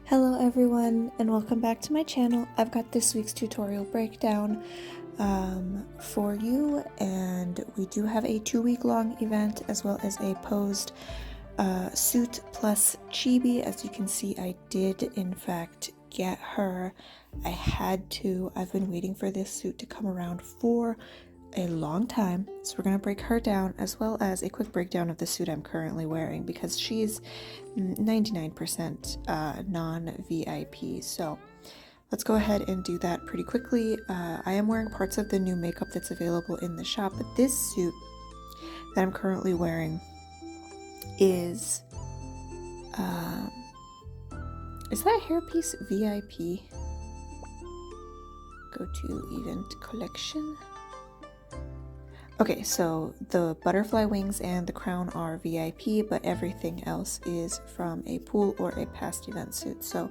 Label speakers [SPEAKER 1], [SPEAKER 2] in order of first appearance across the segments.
[SPEAKER 1] Hello everyone and welcome back to my channel. I've got this week's tutorial breakdown for you, and we do have a 2-week long event as well as a posed suit plus chibi. As you can see, I did in fact get her. I had to. I've been waiting for this suit to come around for a long time, so we're gonna break her down as well as a quick breakdown of the suit I'm currently wearing because she's 99% non-VIP. So let's go ahead and do that pretty quickly. I am wearing parts of the new makeup that's available in the shop, but this suit that I'm currently wearing is that hairpiece VIP? Go to event collection. Okay, so the butterfly wings and the crown are VIP, but everything else is from a pool or a past event suit. So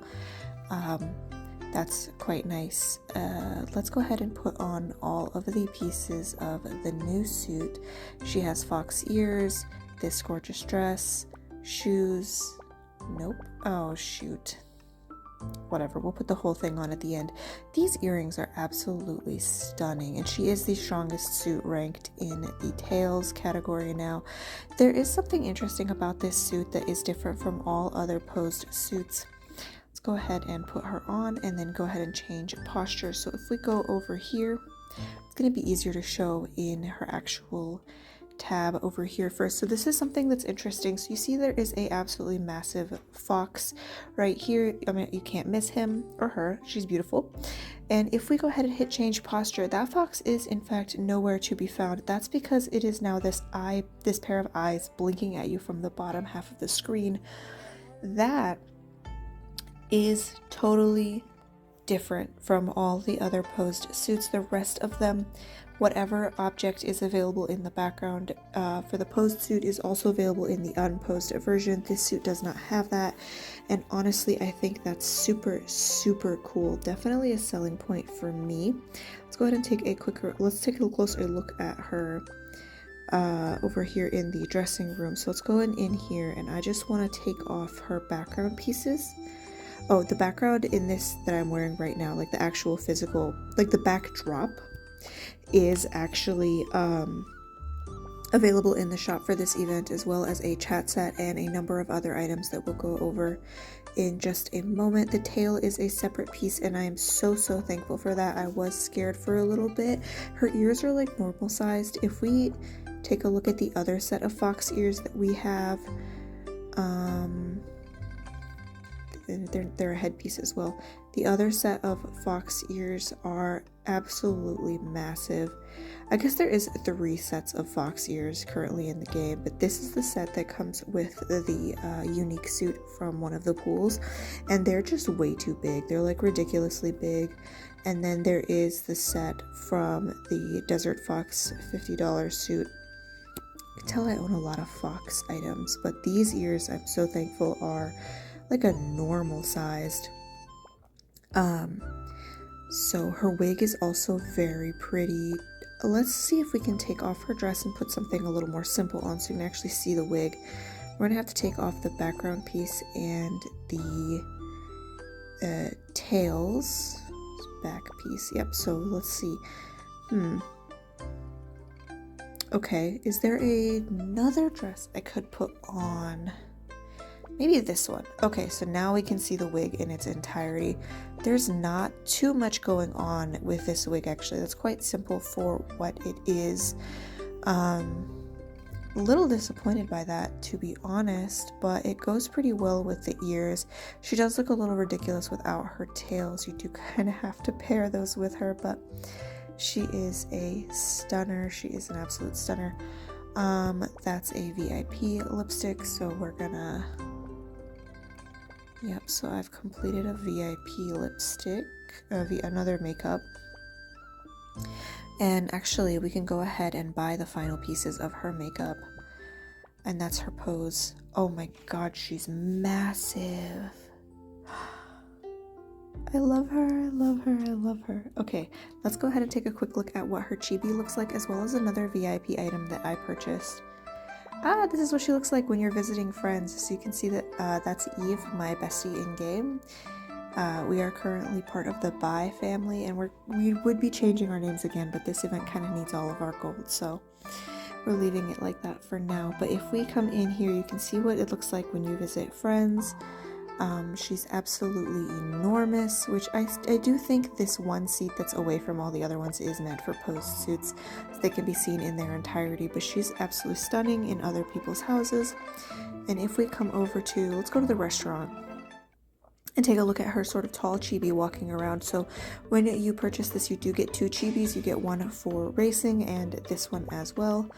[SPEAKER 1] that's quite nice. Let's go ahead and put on all of the pieces of the new suit. She has fox ears, this gorgeous dress, shoes. Nope. Oh, shoot. Whatever, we'll put the whole thing on at the end. These earrings are absolutely stunning, and she is the strongest suit ranked in the tails category now. There is something interesting about this suit that is different from all other posed suits. Let's go ahead and put her on and then go ahead and change posture. So if we go over here, it's going to be easier to show in her actual tab over here first. So this is something that's interesting. So you see there is a absolutely massive fox right here. I mean, you can't miss him or her. She's beautiful. And if we go ahead and hit change posture, that fox is in fact nowhere to be found. That's because it is now this pair of eyes blinking at you from the bottom half of the screen. That is totally different from all the other posed suits. The rest of them, whatever object is available in the background for the posed suit is also available in the unposed version. This suit does not have that, and honestly I think that's super cool. Definitely a selling point for me. Let's go ahead and take a closer look at her over here in the dressing room. So let's go in here, and I just want to take off her background pieces. Oh, the background in this that I'm wearing right now, like the actual physical, like the backdrop, is actually available in the shop for this event, as well as a chat set and a number of other items that we'll go over in just a moment. The tail is a separate piece, and I am so thankful for that. I was scared for a little bit. Her ears are like normal sized. If we take a look at the other set of fox ears that we have, they're a headpiece as well. The other set of fox ears are absolutely massive. I guess there is 3 sets of fox ears currently in the game, but this is the set that comes with the unique suit from one of the pools, and they're just way too big. They're like ridiculously big. And then there is the set from the Desert Fox $50 suit. I can tell I own a lot of fox items, but these ears, I'm so thankful, are like a normal sized. So her wig is also very pretty. Let's see if we can take off her dress and put something a little more simple on so you can actually see the wig. We're gonna have to take off the background piece and the tails back piece. Yep, so let's see. Okay, is there another dress I could put on? Maybe this one. Okay, so now we can see the wig in its entirety. There's not too much going on with this wig, actually. That's quite simple for what it is. A little disappointed by that, to be honest, but it goes pretty well with the ears. She does look a little ridiculous without her tails. You do kind of have to pair those with her, but she is a stunner. She is an absolute stunner. That's a VIP lipstick, so we're gonna... Yep, so I've completed a VIP lipstick, another makeup. And actually, we can go ahead and buy the final pieces of her makeup. And that's her pose. Oh my god, she's massive. I love her, I love her, I love her. Okay, let's go ahead and take a quick look at what her chibi looks like, as well as another VIP item that I purchased. This is what she looks like when you're visiting friends. So you can see that that's Eve, my bestie in game. We are currently part of the Bai family, and we would be changing our names again, but this event kind of needs all of our gold, so we're leaving it like that for now. But if we come in here, you can see what it looks like when you visit friends. She's absolutely enormous, which I do think this one seat that's away from all the other ones is meant for post suits, so they can be seen in their entirety, but she's absolutely stunning in other people's houses. And if we come over to, let's go to the restaurant and take a look at her sort of tall chibi walking around. So when you purchase this, you do get 2 chibis. You get one for racing and this one as well,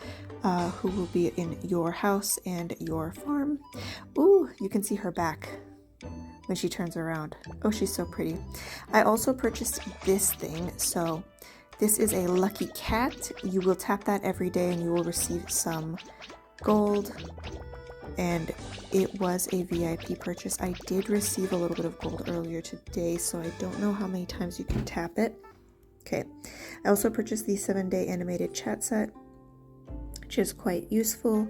[SPEAKER 1] who will be in your house and your farm. Ooh, you can see her back when she turns around. Oh, she's so pretty. I also purchased this thing. So this is a lucky cat. You will tap that every day and you will receive some gold. And it was a VIP purchase. I did receive a little bit of gold earlier today, so I don't know how many times you can tap it. Okay. I also purchased the 7-day animated chat set, which is quite useful.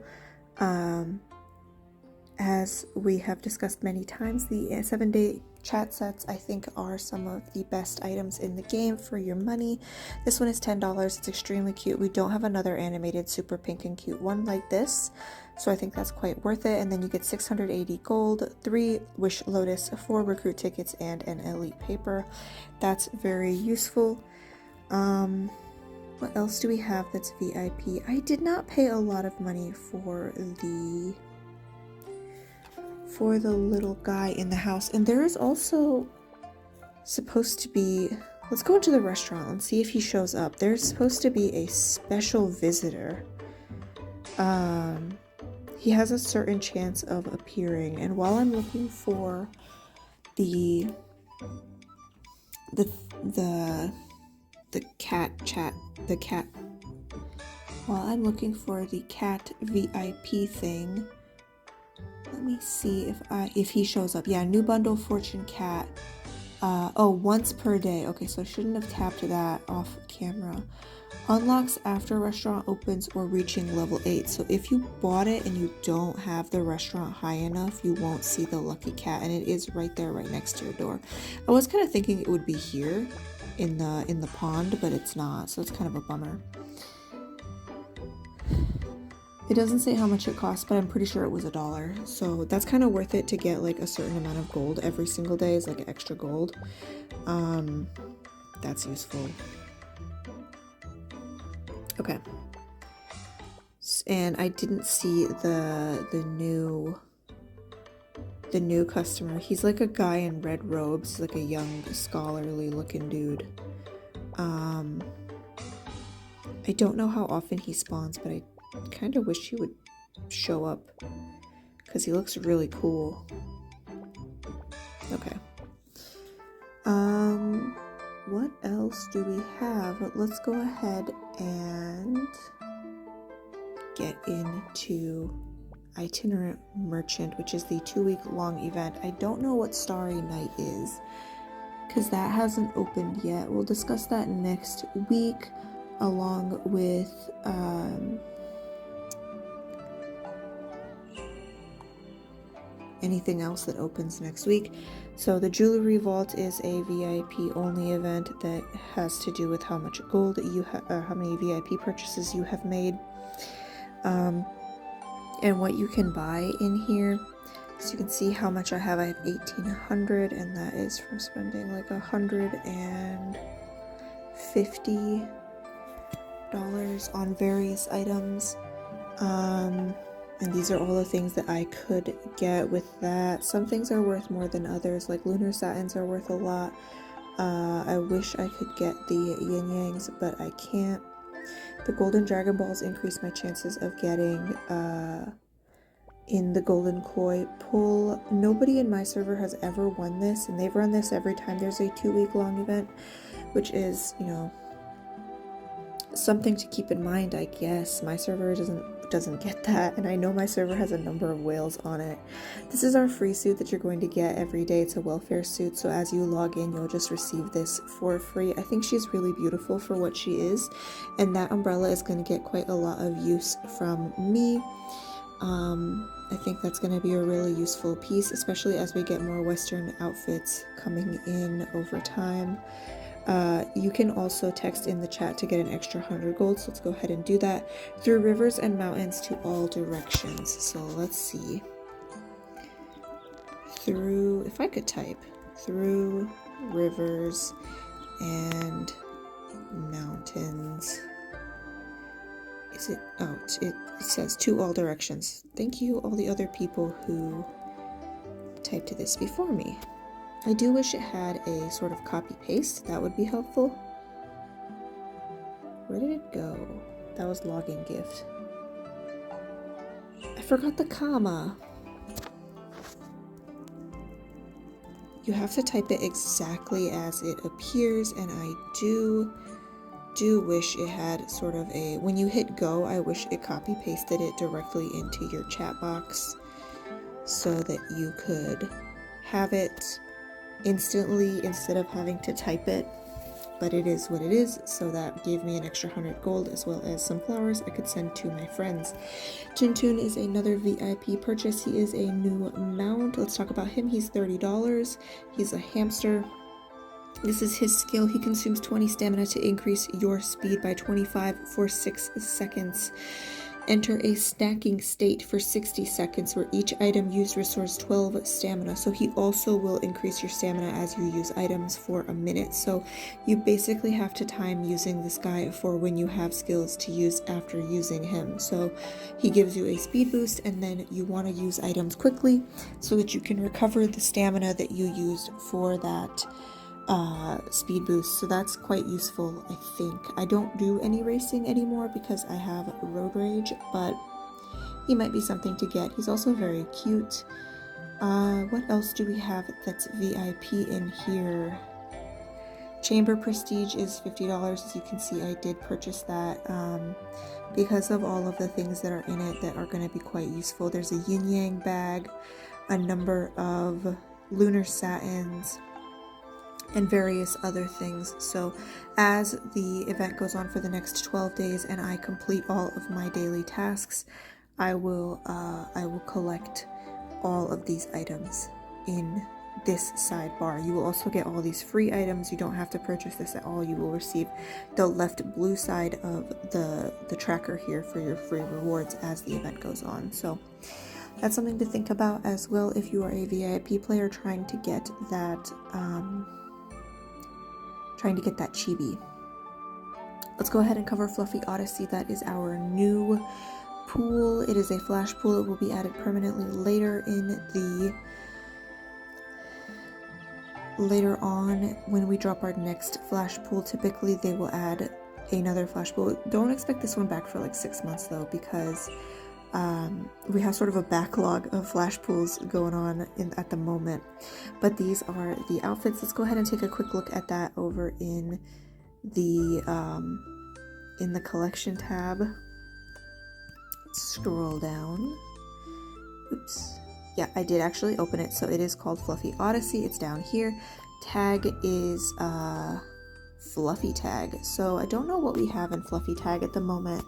[SPEAKER 1] As we have discussed many times, the 7-day chat sets I think are some of the best items in the game for your money. This one is $10. It's extremely cute. We don't have another animated super pink and cute one like this, so I think that's quite worth it. And then you get 680 gold, 3 Wish Lotus, 4 recruit tickets, and an elite paper. That's very useful. What else do we have that's VIP? I did not pay a lot of money for the little guy in the house. And there is also supposed to be, let's go into the restaurant and see if he shows up. There's supposed to be a special visitor. He has a certain chance of appearing, and while I'm looking for the cat, while I'm looking for the cat VIP thing, let me see if he shows up. Yeah, new bundle fortune cat. Once per day. Okay, so I shouldn't have tapped that off camera. Unlocks after restaurant opens or reaching level 8. So if you bought it and you don't have the restaurant high enough, you won't see the lucky cat, and it is right there, right next to your door. I was kind of thinking it would be here in the pond, but it's not, so it's kind of a bummer. It doesn't say how much it costs, but I'm pretty sure it was $1. So that's kind of worth it to get like a certain amount of gold every single day is like extra gold. That's useful. Okay. And I didn't see the new customer. He's like a guy in red robes, like a young scholarly looking dude. I don't know how often he spawns, but I kind of wish he would show up because he looks really cool. Okay. What else do we have? Let's go ahead and get into Itinerant Merchant, which is the 2-week-long event. I don't know what Starry Night is because that hasn't opened yet. We'll discuss that next week along with anything else that opens next week. So the Jewelry Vault is a VIP only event that has to do with how much gold you have, how many VIP purchases you have made, and what you can buy in here. So you can see how much I have. I have 1,800, and that is from spending like $150 on various items. And these are all the things that I could get with that. Some things are worth more than others, like lunar satins are worth a lot. I wish I could get the yin yangs, but I can't. The golden Dragon Balls increase my chances of getting in the golden koi pull. Nobody in my server has ever won this, and they've run this every time there's a 2-week-long event, which is, you know, something to keep in mind, I guess. My server doesn't get that, and I know my server has a number of whales on it. This is our free suit that you're going to get every day. It's a welfare suit, so as you log in, you'll just receive this for free. I think she's really beautiful for what she is, and that umbrella is going to get quite a lot of use from me. I think that's going to be a really useful piece, especially as we get more Western outfits coming in over time. You can also text in the chat to get an extra 100 gold, so let's go ahead and do that. Through rivers and mountains to all directions. So let's see. Through, if I could type, through rivers and mountains. Is it, oh, it says to all directions. Thank you all the other people who typed this before me. I do wish it had a sort of copy paste, that would be helpful. Where did it go? That was login gift. I forgot the comma. You have to type it exactly as it appears, and I do wish it had sort of a, when you hit go, I wish it copy pasted it directly into your chat box so that you could have it instantly instead of having to type it. But it is what it is, so that gave me an extra 100 gold as well as some flowers I could send to my friends. Toon is another VIP purchase. He is a new mount. Let's talk about him. He's $30. He's a hamster. This is his skill. He consumes 20 stamina to increase your speed by 25 for 6 seconds. Enter a snacking state for 60 seconds where each item used restores 12 stamina. So he also will increase your stamina as you use items for a minute. So you basically have to time using this guy for when you have skills to use after using him. So he gives you a speed boost, and then you want to use items quickly so that you can recover the stamina that you used for that speed boost. So that's quite useful, I think. I don't do any racing anymore because I have road rage, but he might be something to get. He's also very cute. What else do we have that's VIP in here? Chamber Prestige is $50. As you can see, I did purchase that because of all of the things that are in it that are going to be quite useful. There's a yin yang bag, a number of lunar satins, and various other things. So as the event goes on for the next 12 days and I complete all of my daily tasks, I will collect all of these items in this sidebar. You will also get all these free items. You don't have to purchase this at all. You will receive the left blue side of the tracker here for your free rewards as the event goes on. So that's something to think about as well if you are a VIP player trying to get that chibi. Let's go ahead and cover Fluffy Odyssey. That is our new pool. It is a flash pool. It will be added permanently later on when we drop our next flash pool. Typically they will add another flash pool. Don't expect this one back for like 6 months though, because we have sort of a backlog of flash pools going on at the moment. But these are the outfits. Let's go ahead and take a quick look at that over in the collection tab. Let's scroll down. Oops. Yeah, I did actually open it. So it is called Fluffy Odyssey. It's down here. Tag is Fluffy Tag. So I don't know what we have in Fluffy Tag at the moment.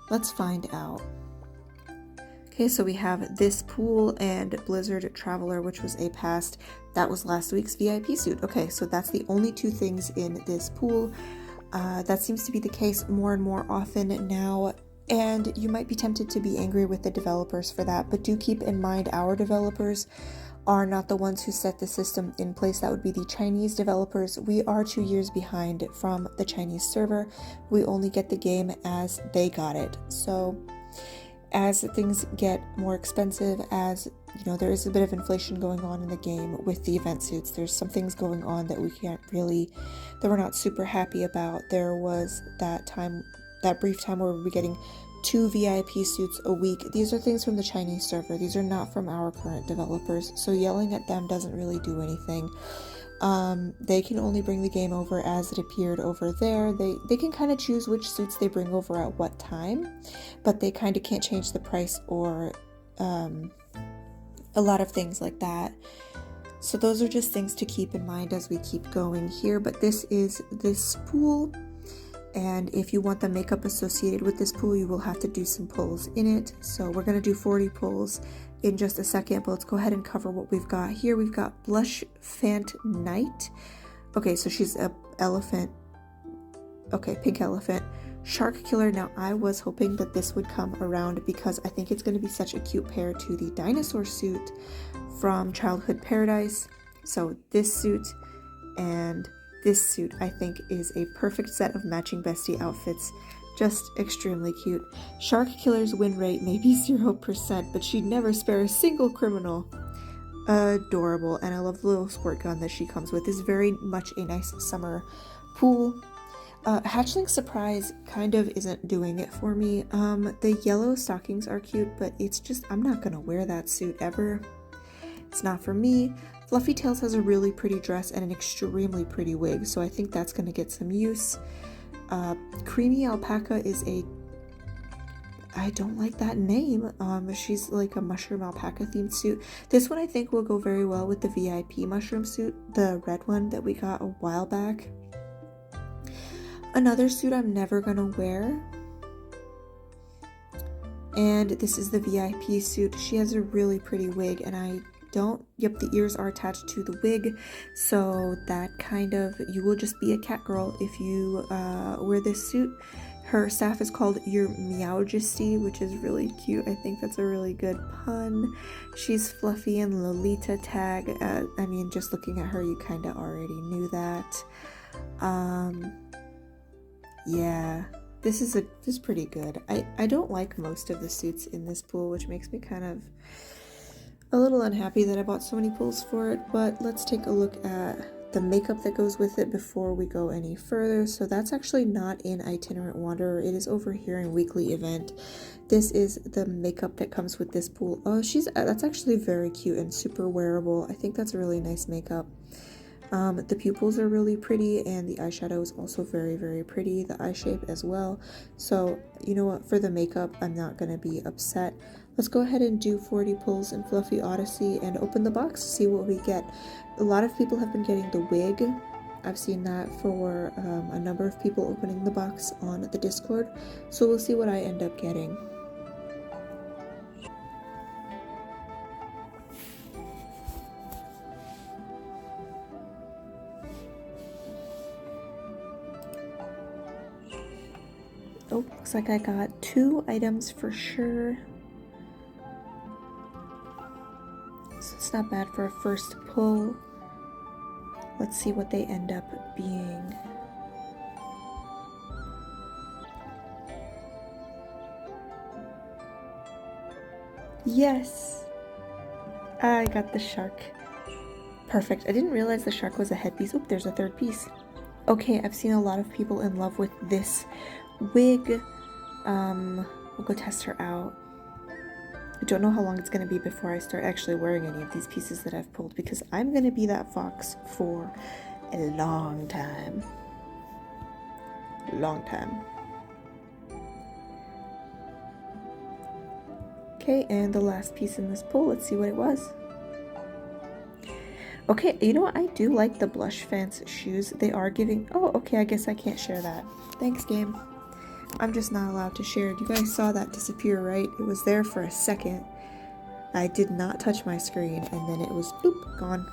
[SPEAKER 1] Let's find out. Okay, so we have this pool and Blizzard Traveler, which was a past. That was last week's VIP suit. Okay, so that's the only 2 things in this pool. That seems to be the case more and more often now, and you might be tempted to be angry with the developers for that, but do keep in mind our developers are not the ones who set the system in place. That would be the Chinese developers. We are 2 years behind from the Chinese server. We only get the game as they got it. So as things get more expensive, as you know, there is a bit of inflation going on in the game with the event suits. There's some things going on that that we're not super happy about. There was that brief time where we'll be getting 2 VIP suits a week. These are things from the Chinese server. These are not from our current developers. So yelling at them doesn't really do anything. They can only bring the game over as it appeared over there. They can kind of choose which suits they bring over at what time, but they kind of can't change the price or a lot of things like that. So those are just things to keep in mind as we keep going here. But this is this pool. And if you want the makeup associated with this pool, you will have to do some pulls in it. So we're going to do 40 pulls in just a second, but let's go ahead and cover what we've got here. We've got Blush Fant Night. Okay, so she's a elephant. Okay, pink elephant. Shark Killer. Now I was hoping that this would come around because I think it's going to be such a cute pair to the dinosaur suit from Childhood Paradise. So this suit and this suit I think is a perfect set of matching bestie outfits. Just extremely cute. Shark Killer's win rate may be 0%, but she'd never spare a single criminal. Adorable. And I love the little squirt gun that she comes with. It's very much a nice summer pool. Hatchling Surprise kind of isn't doing it for me. The yellow stockings are cute, but it's just, I'm not gonna wear that suit ever. It's not for me. Fluffy Tails has a really pretty dress and an extremely pretty wig, so I think that's gonna get some use. Creamy Alpaca is I don't like that name. She's like a mushroom alpaca themed suit. This one I think will go very well with the VIP mushroom suit, the red one that we got a while back. Another suit I'm never gonna wear, and this is the VIP suit. She has a really pretty wig, and yep, the ears are attached to the wig, so that kind of, you will just be a cat girl if you wear this suit. Her staff is called Your Meowjesty, which is really cute. I think that's a really good pun. She's fluffy and Lolita tag. I mean, just looking at her, you kind of already knew that. Yeah, this is pretty good. I don't like most of the suits in this pool, which makes me kind of a little unhappy that I bought so many pulls for it, but let's take a look at the makeup that goes with it before we go any further. So that's actually not in Itinerant Wanderer. It is over here in Weekly Event. This is the makeup that comes with this pool. Oh, that's actually very cute and super wearable. I think that's a really nice makeup. The pupils are really pretty, and the eyeshadow is also very, very pretty, the eye shape as well. So, you know what, for the makeup, I'm not going to be upset. Let's go ahead and do 40 pulls in Fluffy Odyssey and open the box to see what we get. A lot of people have been getting the wig. I've seen that for a number of people opening the box on the Discord, so we'll see what I end up getting. Oh, looks like I got 2 items for sure. So it's not bad for a first pull. Let's see what they end up being. Yes! I got the shark. Perfect. I didn't realize the shark was a headpiece. Oop, there's a third piece. Okay, I've seen a lot of people in love with this wig. We'll go test her out. I don't know how long it's going to be before I start actually wearing any of these pieces that I've pulled, because I'm going to be that fox for a long time. Long time. Okay, and the last piece in this pull, let's see what it was. Okay, you know what? I do like the Blush Fant shoes. They are giving... Oh, okay, I guess I can't share that. Thanks, game. I'm just not allowed to share it. You guys saw that disappear, right? It was there for a second. I did not touch my screen, and then it was, boop, gone.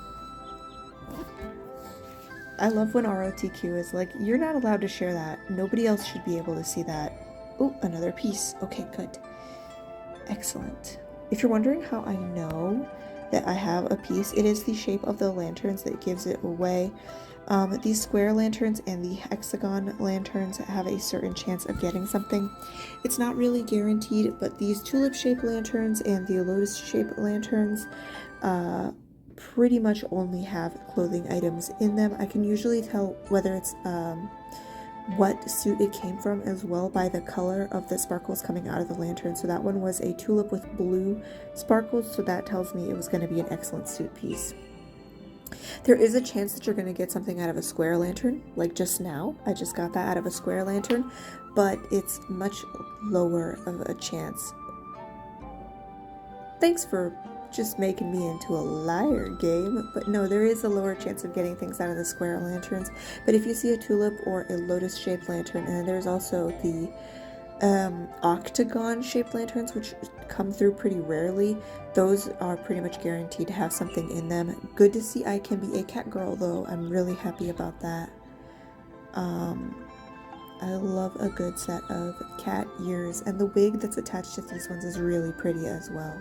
[SPEAKER 1] I love when ROTQ is like, you're not allowed to share that. Nobody else should be able to see that. Oh, another piece. Okay, good. Excellent. If you're wondering how I know that I have a piece, it is the shape of the lanterns that gives it away. These square lanterns and the hexagon lanterns have a certain chance of getting something. It's not really guaranteed, but these tulip-shaped lanterns and the lotus-shaped lanterns pretty much only have clothing items in them. I can usually tell whether it's what suit it came from as well by the color of the sparkles coming out of the lantern. So that one was a tulip with blue sparkles, so that tells me it was going to be an excellent suit piece. There is a chance that you're going to get something out of a square lantern, like just now. I just got that out of a square lantern, but it's much lower of a chance. Thanks for just making me into a liar game. But no, there is a lower chance of getting things out of the square lanterns. But if you see a tulip or a lotus-shaped lantern, and then there's also the octagon-shaped lanterns, which come through pretty rarely, those are pretty much guaranteed to have something in them. Good to see I can be a cat girl, though. I'm really happy about that. I love a good set of cat ears, and the wig that's attached to these ones is really pretty as well.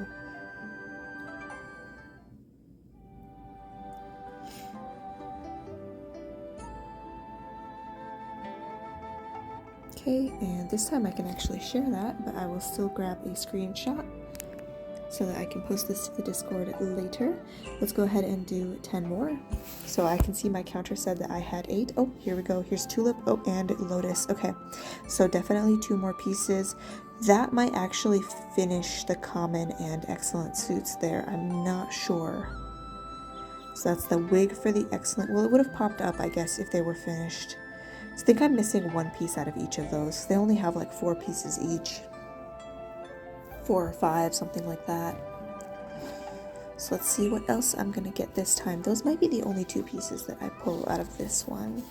[SPEAKER 1] Okay, and this time I can actually share that, but I will still grab a screenshot so that I can post this to the Discord later. Let's go ahead and do 10 more. So I can see my counter said that I had 8. Oh, here we go. Here's tulip, oh, and lotus. Okay, so definitely 2 more pieces. That might actually finish the common and excellent suits there. I'm not sure. So that's the wig for the excellent. Well, it would have popped up, I guess, if they were finished. So I think I'm missing 1 piece out of each of those. They only have like 4 pieces each. 4 or 5, something like that. So let's see what else I'm gonna get this time. Those might be the only 2 pieces that I pull out of this one.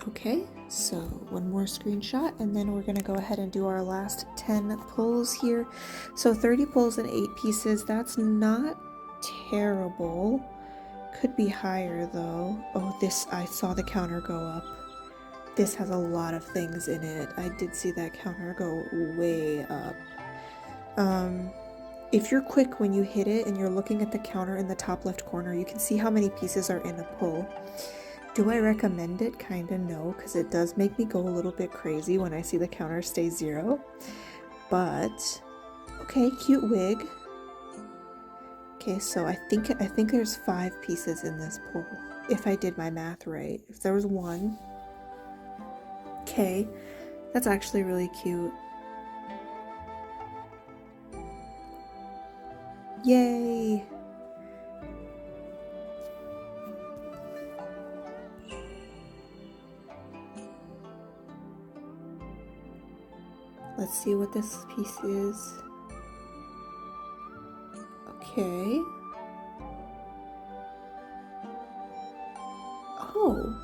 [SPEAKER 1] Okay, so 1 more screenshot, and then we're gonna go ahead and do our last 10 pulls here. So 30 pulls and 8 pieces, that's not terrible. Could be higher though. Oh, this, I saw the counter go up. This has a lot of things in it. I did see that counter go way up. If you're quick when you hit it and you're looking at the counter in the top left corner, you can see how many pieces are in a pull. Do I recommend it? Kinda no, because it does make me go a little bit crazy when I see the counter stay 0. But, okay, cute wig. Okay, so I think there's 5 pieces in this pull, if I did my math right. If there was 1. Okay, that's actually really cute. Yay! Let's see what this piece is. Okay. Oh,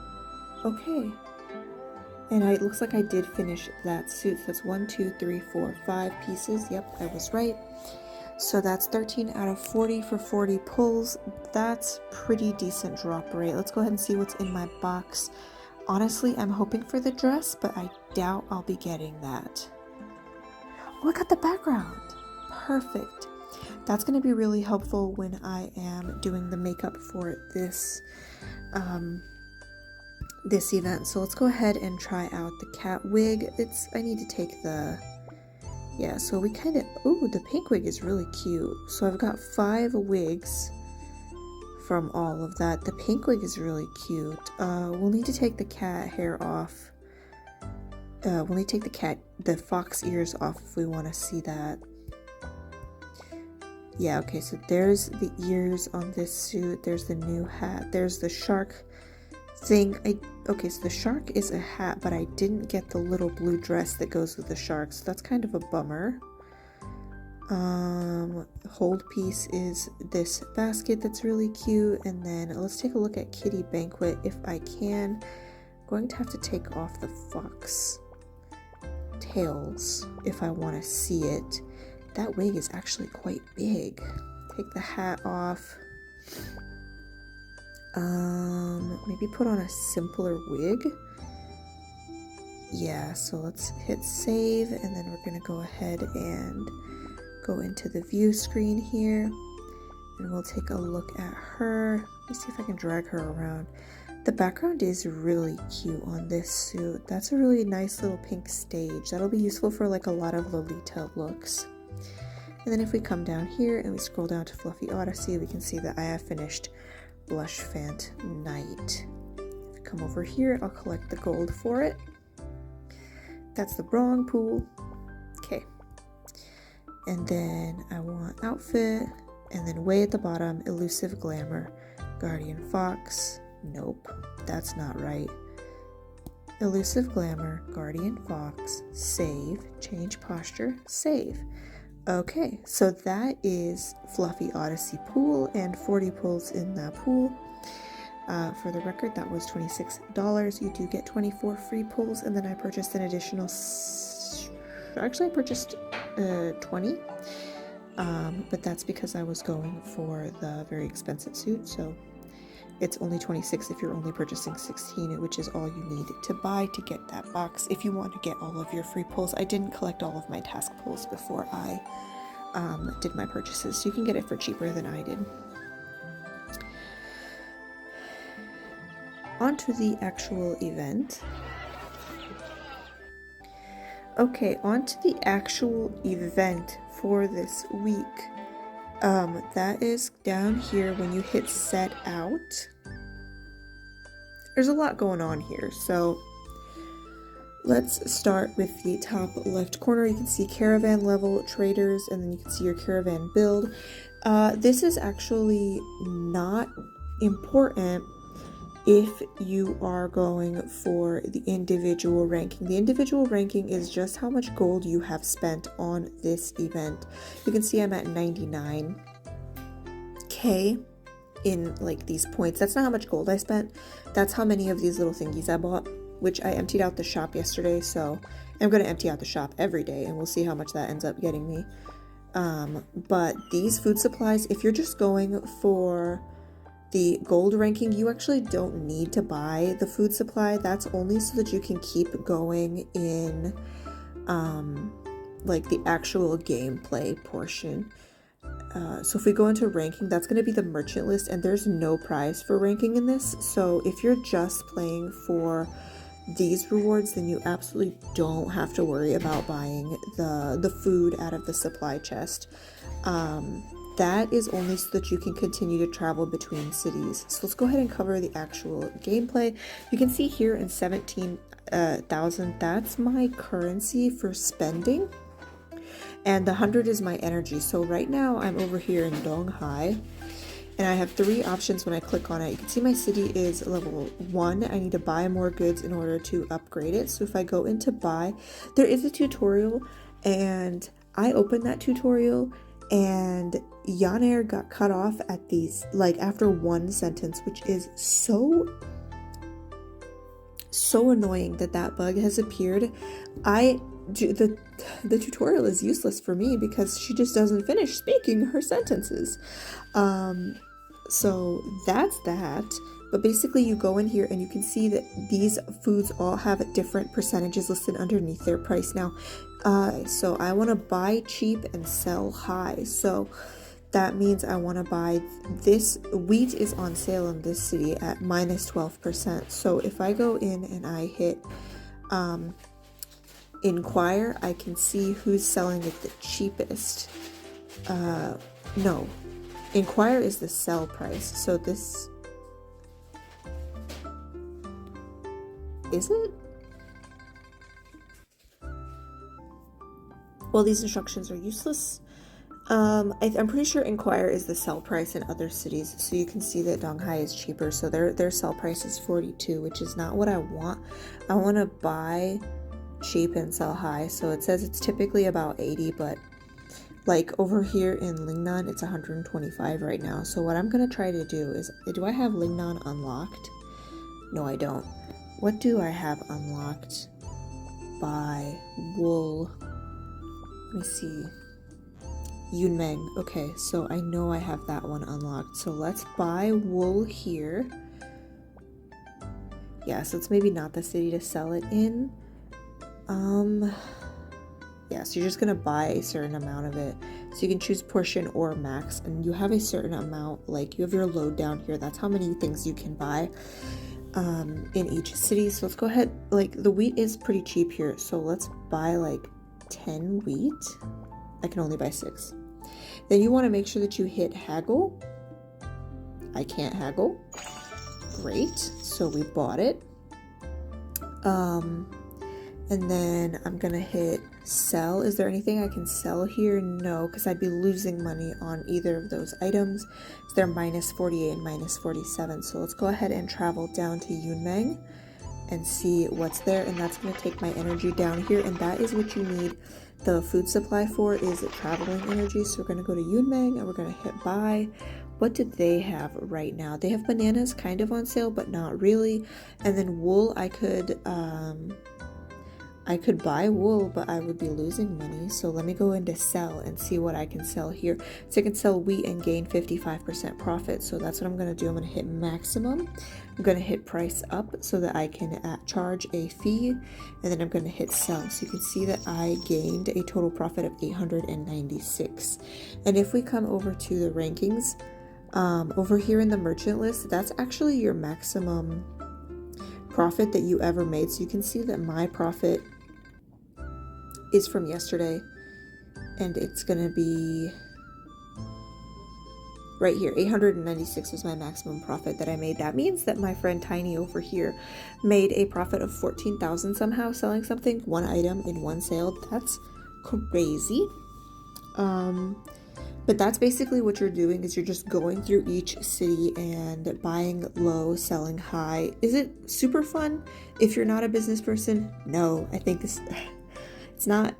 [SPEAKER 1] okay. And it looks like I did finish that suit. So that's 1, 2, 3, 4, 5 pieces. Yep, I was right. So that's 13 out of 40 for 40 pulls. That's pretty decent drop rate. Let's go ahead and see what's in my box. Honestly, I'm hoping for the dress, but I doubt I'll be getting that. Oh, I got the background. Perfect. That's going to be really helpful when I am doing the makeup for this this event. So let's go ahead and try out the cat wig. I need to take the, yeah, so we kind of, ooh, the pink wig is really cute. So I've got 5 wigs from all of that. The pink wig is really cute. We'll need to take the cat hair off. We'll need to take the fox ears off if we want to see that. Yeah, okay, so there's the ears on this suit. There's the new hat. There's the shark thing. Okay, so the shark is a hat, but I didn't get the little blue dress that goes with the shark, so that's kind of a bummer. Hold piece is this basket that's really cute, and then let's take a look at Kitty Banquet if I can. I'm going to have to take off the fox tails if I want to see it. That wig is actually quite big. Take the hat off. Maybe put on a simpler wig. Yeah, so let's hit save, and then we're gonna go ahead and go into the view screen here, and we'll take a look at her. Let me see if I can drag her around. The background is really cute on this suit. That's a really nice little pink stage. That'll be useful for like a lot of Lolita looks. And then if we come down here and we scroll down to Fluffy Odyssey, we can see that I have finished Blush Fant Night. come over here. I'll collect the gold for it. That's the wrong pool. Okay. And then I want outfit. And then way at the bottom, elusive glamour. Guardian Fox. Nope, that's not right. Elusive glamour, Guardian Fox, save, change posture, save. Okay, so that is Fluffy Odyssey pool and 40 pulls in that pool. For the record, that was $26. You do get 24 free pulls, and then I purchased an additional. Actually, I purchased 20, but that's because I was going for the very expensive suit. So it's only 26 if you're only purchasing 16, which is all you need to buy to get that box. If you want to get all of your free pulls, I didn't collect all of my task pulls before I did my purchases, so you can get it for cheaper than I did. On to the actual event. Okay, on to the actual event for this week. That is down here when you hit set out. There's a lot going on here, so let's start with the top left corner. You can see caravan level, traders, and then you can see your caravan build. This is actually not important if you are going for the individual ranking. The individual ranking is just how much gold you have spent on this event. You can see I'm at 99k in like these points. That's not how much gold I spent. That's how many of these little thingies I bought, which I emptied out the shop yesterday. So I'm going to empty out the shop every day and we'll see how much that ends up getting me. But these food supplies, if you're just going for the gold ranking, you actually don't need to buy the food supply. That's only so that you can keep going in like the actual gameplay portion. So if we go into ranking, that's going to be the merchant list, and there's no prize for ranking in this. So if you're just playing for these rewards, then you absolutely don't have to worry about buying the food out of the supply chest. That is only so that you can continue to travel between cities. So let's go ahead and cover the actual gameplay. You can see here in 17,000, that's my currency for spending. And the 100 is my energy. So right now I'm over here in Donghai. And I have 3 options when I click on it. You can see my city is level 1. I need to buy more goods in order to upgrade it. So if I go into buy, there is a tutorial. And I opened that tutorial. And Yanair got cut off at these, like after one sentence, which is so annoying that bug has appeared. The tutorial is useless for me because she just doesn't finish speaking her sentences. So that's that. But basically you go in here and you can see that these foods all have different percentages listed underneath their price. Now, so I want to buy cheap and sell high. So that means I want to buy this. Wheat is on sale in this city at minus 12%. So if I go in and I hit inquire, I can see who's selling it the cheapest. No, inquire is the sell price. So this, is it? Well, these instructions are useless. I'm pretty sure inquire is the sell price in other cities, so you can see that Donghai is cheaper. So their sell price is 42, which is not what I want. I want to buy cheap and sell high. So it says it's typically about 80, but like over here in Lingnan, it's 125 right now. So what I'm gonna try to do is, do I have Lingnan unlocked? No, I don't. What do I have unlocked? Buy wool. Let me see. Yunmeng. Okay, so I know I have that one unlocked. So let's buy wool here. Yeah, so it's maybe not the city to sell it in. Yeah, so you're just gonna buy a certain amount of it. So you can choose portion or max, and you have a certain amount, like you have your load down here. That's how many things you can buy in each city. So let's go ahead, like the wheat is pretty cheap here. So let's buy like 10 wheat. I can only buy 6. Then you want to make sure that you hit haggle. I can't haggle. great. So we bought it. And then I'm gonna hit sell. Is there anything I can sell here? No, because I'd be losing money on either of those items. So they're minus 48 and minus 47. So let's go ahead and travel down to Yunmeng and see what's there. And that's gonna take my energy down here. And that is what you need the food supply for, is traveling energy. So we're gonna go to Yunmeng and we're gonna hit buy. What do they have right now? They have bananas kind of on sale, but not really. And then wool, I could buy wool, but I would be losing money. So let me go into sell and see what I can sell here. So I can sell wheat and gain 55% profit. So that's what I'm going to do. I'm going to hit maximum. I'm going to hit price up so that I can charge a fee. And then I'm going to hit sell. So you can see that I gained a total profit of 896. And if we come over to the rankings, over here in the merchant list, that's actually your maximum profit that you ever made. So you can see that my profit is from yesterday, and it's gonna be right here. 896 was my maximum profit that I made. That means that my friend Tiny over here made a profit of 14,000 somehow selling something, one item in one sale. That's crazy. But that's basically what you're doing, is you're just going through each city and buying low, selling high. Is it super fun if you're not a business person? No, I think it's not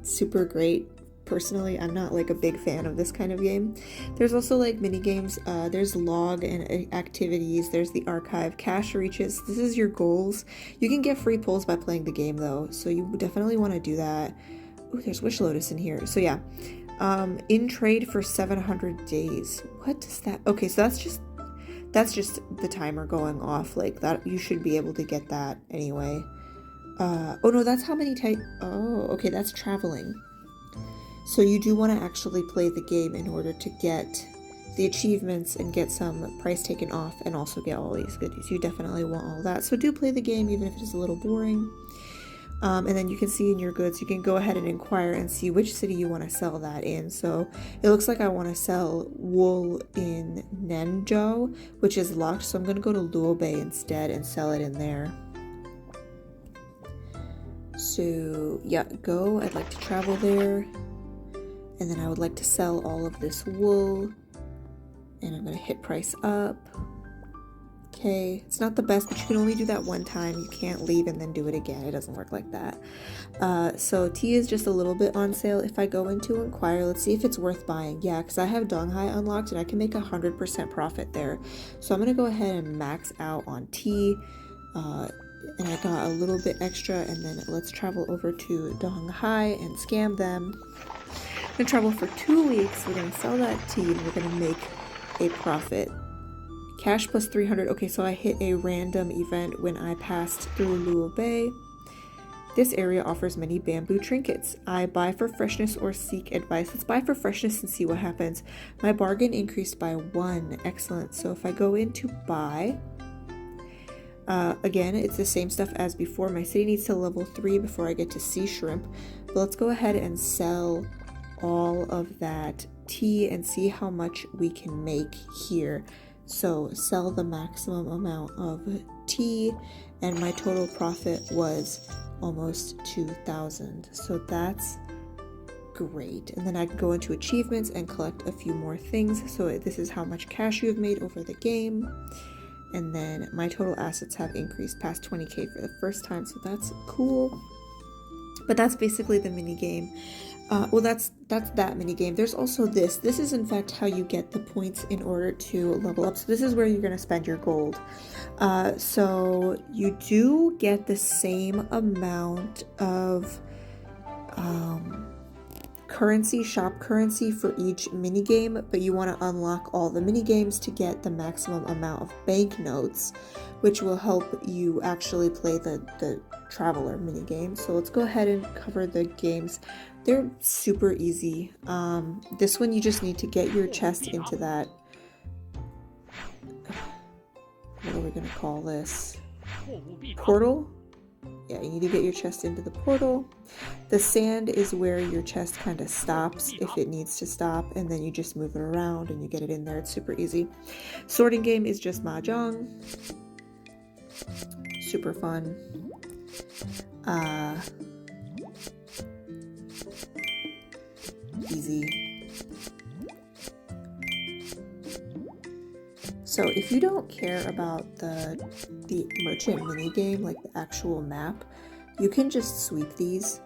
[SPEAKER 1] super great. Personally, I'm not like a big fan of this kind of game. There's also like mini games. There's log and activities. There's the archive, cash reaches. This is your goals. You can get free pulls by playing the game though, so you definitely want to do that. Ooh, there's Wish Lotus in here. So yeah. In trade for 700 days. What does that? Okay, so that's just the timer going off like that. You should be able to get that anyway. Oh no, that's how many oh, okay, that's traveling. So you do want to actually play the game in order to get the achievements and get some price taken off and also get all these goodies. You definitely want all that. So do play the game even if it is a little boring. And then you can see in your goods, you can go ahead and inquire and see which city you want to sell that in. So it looks like I want to sell wool in Nenzhou, which is locked. So I'm going to go to Luobei instead and sell it in there. So yeah, go. I'd like to travel there. And then I would like to sell all of this wool. And I'm going to hit price up. Okay, it's not the best, but you can only do that one time. You can't leave and then do it again. It doesn't work like that. So tea is just a little bit on sale. If I go into inquire, let's see if it's worth buying. Yeah, because I have Donghai unlocked and I can make 100% profit there. So I'm going to go ahead and max out on tea. And I got a little bit extra, and then let's travel over to Donghai and scam them. I'm going to travel for 2 weeks. We're going to sell that tea and we're going to make a profit. Cash plus 300. Okay, so I hit a random event when I passed through Luobei. This area offers many bamboo trinkets. I buy for freshness or seek advice. Let's buy for freshness and see what happens. My bargain increased by 1. Excellent. So if I go into buy, again, it's the same stuff as before. My city needs to level 3 before I get to sea shrimp. But let's go ahead and sell all of that tea and see how much we can make here. So sell the maximum amount of tea, and my total profit was almost 2,000. So that's great. And then I can go into achievements and collect a few more things. So this is how much cash you have made over the game. And then my total assets have increased past 20k for the first time. So that's cool. But that's basically the mini game. Well, that's that mini game. There's also this. This is in fact how you get the points in order to level up. So this is where you're going to spend your gold. So you do get the same amount of currency, shop currency for each mini game, but you want to unlock all the mini games to get the maximum amount of banknotes, which will help you actually play the traveler mini game. So let's go ahead and cover the games. They're super easy. This one you just need to get your chest into that. What are we gonna call this? Portal? Yeah, you need to get your chest into the portal. The sand is where your chest kind of stops if it needs to stop, and then you just move it around and you get it in there. It's super easy. Sorting game is just mahjong. Super fun. Easy. So if you don't care about the merchant mini game, like the actual map, you can just sweep these.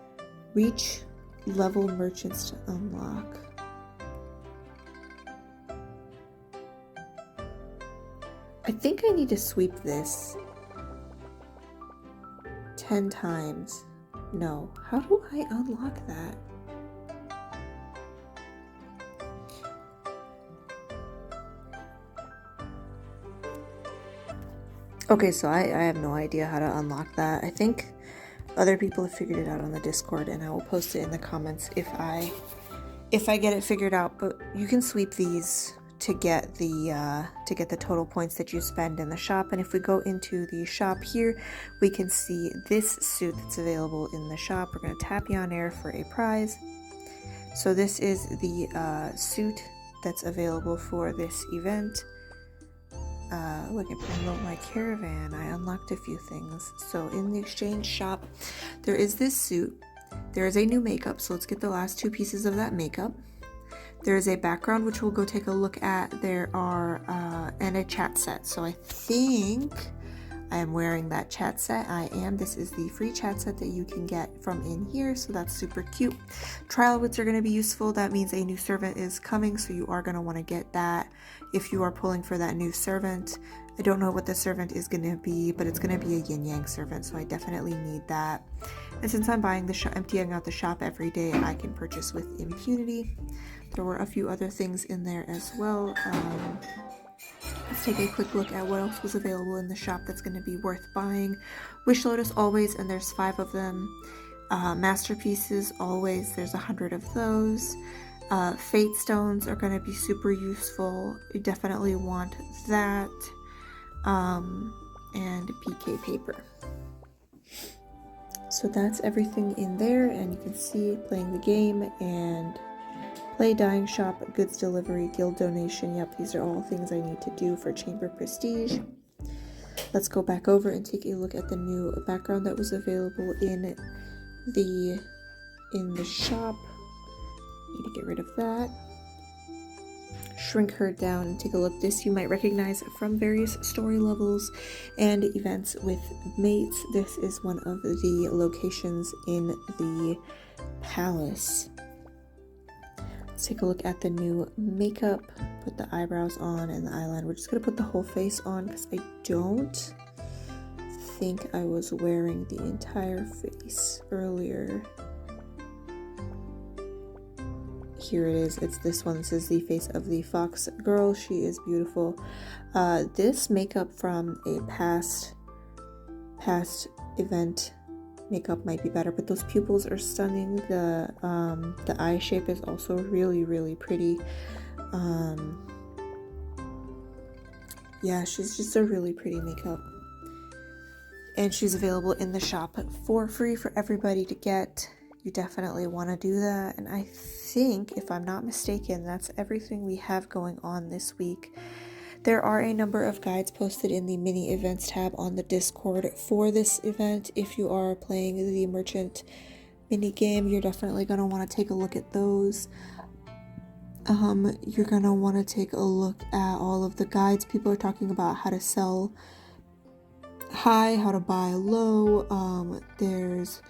[SPEAKER 1] Reach level merchants to unlock. I think I need to sweep this 10 times. No, how do I unlock that? Okay, so I have no idea how to unlock that. I think other people have figured it out on the Discord, and I will post it in the comments if I get it figured out. But you can sweep these to get the total points that you spend in the shop. And if we go into the shop here, we can see this suit that's available in the shop. We're going to tap Yon Air for a prize. So this is the suit that's available for this event. Look, I promote my caravan. I unlocked a few things. So in the exchange shop, there is this suit. There is a new makeup, so let's get the last 2 pieces of that makeup. There is a background, which we'll go take a look at. There are, and a chat set. So I think I am wearing that chat set. I am. This is the free chat set that you can get from in here, so that's super cute. Trial wits are going to be useful. That means a new servant is coming, so you are going to want to get that if you are pulling for that new servant. I don't know what the servant is going to be, but it's going to be a yin yang servant, so I definitely need that. And since I'm buying emptying out the shop every day, I can purchase with impunity. There were a few other things in there as well. Let's take a quick look at what else was available in the shop that's going to be worth buying. Wish Lotus always, and there's 5 of them. Masterpieces always, there's 100 of those. Fate stones are going to be super useful. You definitely want that. And PK paper. So that's everything in there, and you can see playing the game and play, dying shop, goods delivery, guild donation. Yep, these are all things I need to do for chamber prestige. Let's go back over and take a look at the new background that was available in the shop. Need to get rid of that. Shrink her down and take a look. This you might recognize from various story levels and events with mates. This is one of the locations in the palace. Let's take a look at the new makeup. Put the eyebrows on and the eyeliner. We're just going to put the whole face on because I don't think I was wearing the entire face earlier. Here it is. It's this one. This is the face of the fox girl. She is beautiful. This makeup from a past event makeup might be better, but those pupils are stunning. The eye shape is also really, really pretty. Yeah, she's just a really pretty makeup. And she's available in the shop for free for everybody to get. You definitely want to do that. And I think, if I'm not mistaken, that's everything we have going on this week. There are a number of guides posted in the mini events tab on the Discord for this event. If you are playing the merchant mini game, you're definitely going to want to take a look at those. You're going to want to take a look at all of the guides. People are talking about how to sell high, how to buy low. There's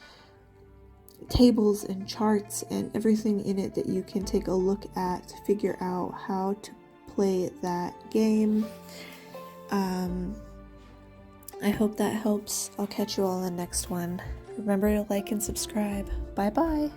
[SPEAKER 1] tables and charts and everything in it that you can take a look at to figure out how to play that game. I hope that helps. I'll catch you all in the next one. Remember to like and subscribe. Bye bye.